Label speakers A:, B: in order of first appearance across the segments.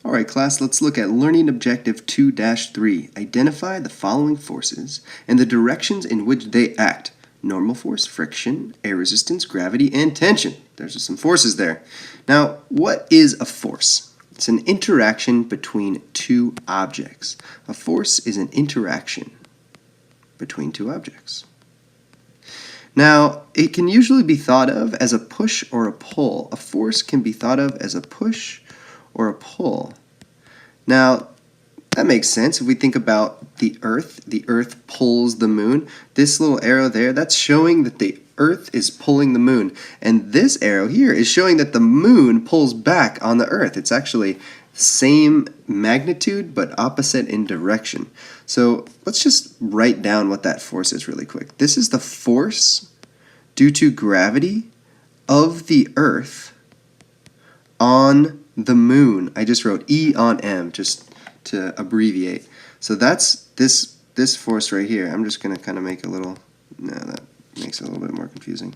A: Alright class, let's look at Learning Objective 2-3. Identify the following forces and the directions in which they act. Normal force, friction, air resistance, gravity, and tension. There's some forces there. Now, what is a force? It's an interaction between two objects. A force is an interaction between two objects. Now, it can usually be thought of as a push or a pull. A force can be thought of as a push or a pull. Now, that makes sense if we think about the Earth pulls the moon. This little arrow there, that's showing that the Earth is pulling the moon. And this arrow here is showing that the moon pulls back on the Earth. It's actually same magnitude but opposite in direction. So let's just write down what that force is really quick. This is the force due to gravity of the Earth on the moon. I just wrote E on M just to abbreviate. So that's this force right here. I'm just going to kind of make a little, no, that makes it a little bit more confusing.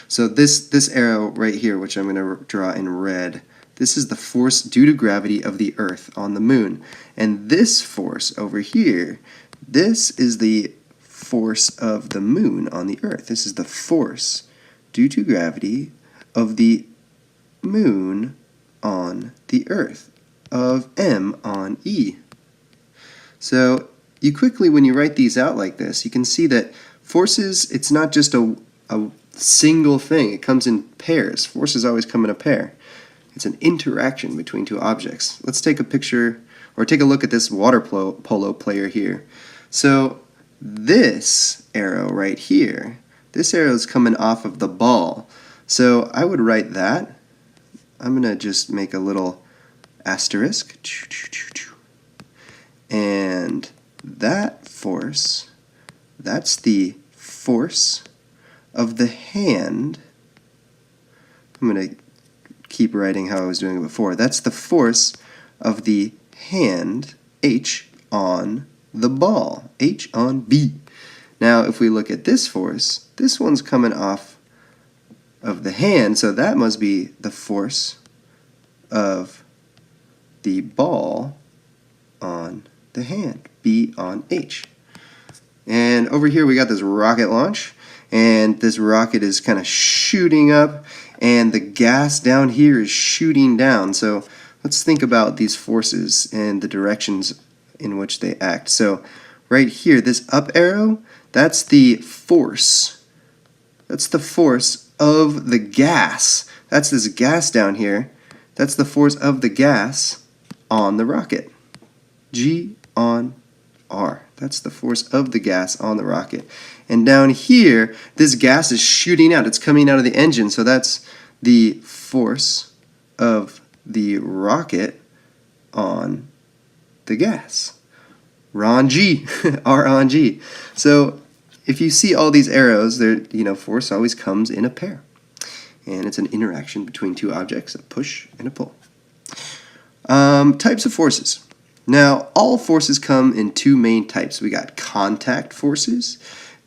A: So this arrow right here, which I'm going to draw in red, this is the force due to gravity of the Earth on the moon. And this force over here, this is the force of the moon on the Earth. This is the force due to gravity of the moon on the Earth, of M on E. So you quickly, when you write these out like this, you can see that forces, it's not just a single thing. It comes in pairs. Forces always come in a pair. It's an interaction between two objects. Let's take a picture, or take a look at this water polo player here. So this arrow right here, this arrow is coming off of the ball. So I would write that. I'm going to just make a little asterisk. And that force, that's the force of the hand. I'm going to keep writing how I was doing it before. That's the force of the hand, H, on the ball, H on B. Now, if we look at this force, this one's coming off of the hand, so that must be the force of the ball on the hand, B on H. And over here we got this rocket launch, and this rocket is kind of shooting up, and the gas down here is shooting down. So let's think about these forces and the directions in which they act. So right here, this up arrow, that's the force. That's the force of the gas. That's this gas down here. That's the force of the gas on the rocket. G on R. That's the force of the gas on the rocket. And down here, this gas is shooting out. It's coming out of the engine, so that's the force of the rocket on the gas. R on G. R on G. So if you see all these arrows, force always comes in a pair. And it's an interaction between two objects, a push and a pull. Types of forces. Now, all forces come in two main types. We got contact forces.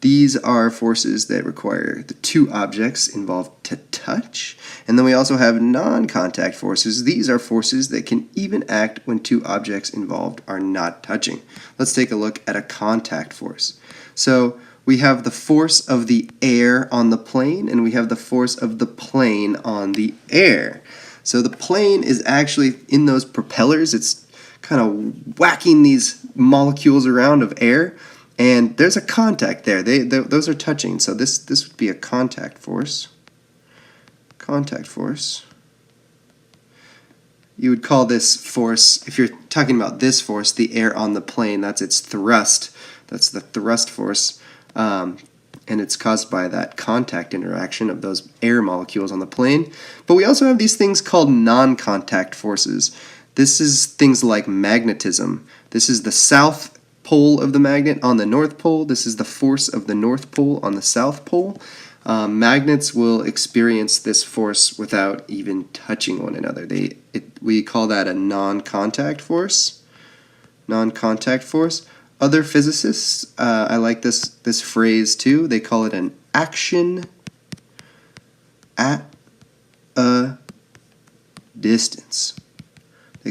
A: These are forces that require the two objects involved to touch. And then we also have non-contact forces. These are forces that can even act when two objects involved are not touching. Let's take a look at a contact force. So we have the force of the air on the plane, and we have the force of the plane on the air. So the plane is actually in those propellers. It's kind of whacking these molecules around of air, and there's a contact there. Those are touching, so this would be a contact force. Contact force. You would call this force, if you're talking about this force, the air on the plane, that's its thrust. That's the thrust force, and it's caused by that contact interaction of those air molecules on the plane. But we also have these things called non-contact forces. This is things like magnetism. This is the south pole of the magnet on the north pole. This is the force of the north pole on the south pole. Magnets will experience this force without even touching one another. We call that a non-contact force. Non-contact force. Other physicists, I like this phrase too. They call it an action at a distance.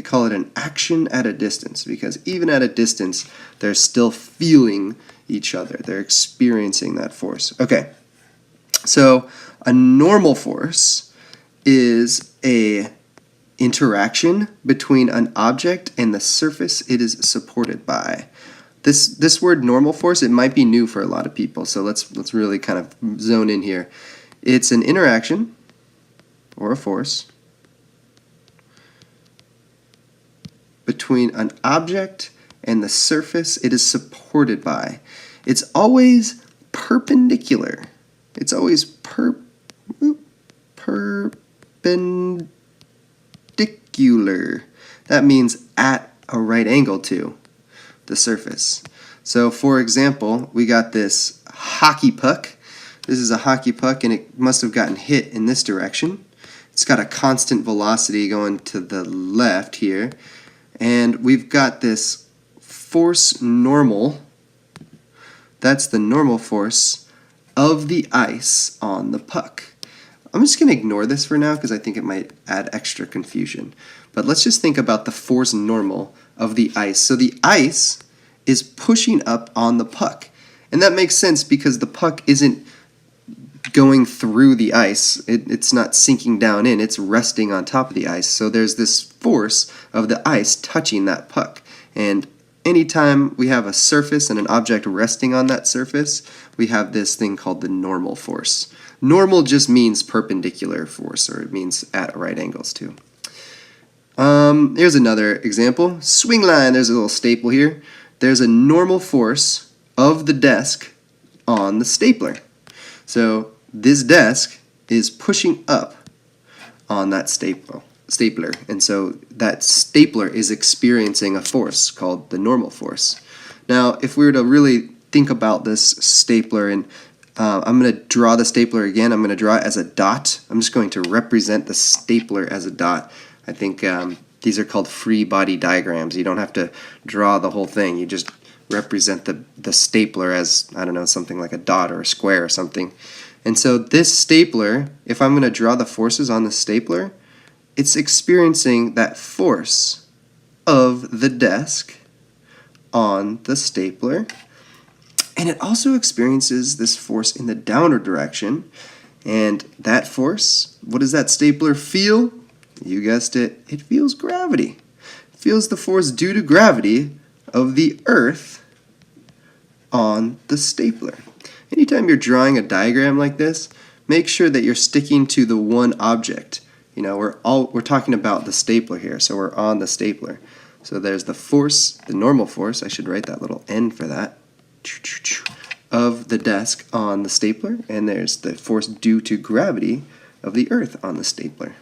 A: They call it an action at a distance because even at a distance, they're still feeling each other. They're experiencing that force. Okay, so a normal force is a interaction between an object and the surface it is supported by. This word normal force, it might be new for a lot of people, so let's really kind of zone in here. It's an interaction or a force between an object and the surface it is supported by. It's always perpendicular. It's always perpendicular. That means at a right angle to the surface. So for example, we got this hockey puck. This is a hockey puck and it must have gotten hit in this direction. It's got a constant velocity going to the left here. And we've got this force normal. That's the normal force of the ice on the puck. I'm just going to ignore this for now because I think it might add extra confusion. But let's just think about the force normal of the ice. So the ice is pushing up on the puck. And that makes sense because the puck isn't going through the ice. It's not sinking down in. It's resting on top of the ice. So there's this force of the ice touching that puck. And anytime we have a surface and an object resting on that surface, we have this thing called the normal force. Normal just means perpendicular force, or it means at right angles too. Here's another example. Swing line, there's a little staple here. There's a normal force of the desk on the stapler. So this desk is pushing up on that stapler, and so that stapler is experiencing a force called the normal force. Now, if we were to really think about this stapler, and I'm going to draw the stapler again. I'm going to draw it as a dot. I'm just going to represent the stapler as a dot. I think these are called free body diagrams. You don't have to draw the whole thing. You just represent the stapler as, I don't know, something like a dot or a square or something. And so this stapler, if I'm going to draw the forces on the stapler, it's experiencing that force of the desk on the stapler. And it also experiences this force in the downward direction. And that force, what does that stapler feel? You guessed it, it feels gravity. It feels the force due to gravity of the earth on the stapler. Anytime you're drawing a diagram like this, make sure that you're sticking to the one object. You know, we're talking about the stapler here, so we're on the stapler. So there's the force, the normal force, I should write that little N for that, of the desk on the stapler, and there's the force due to gravity of the earth on the stapler.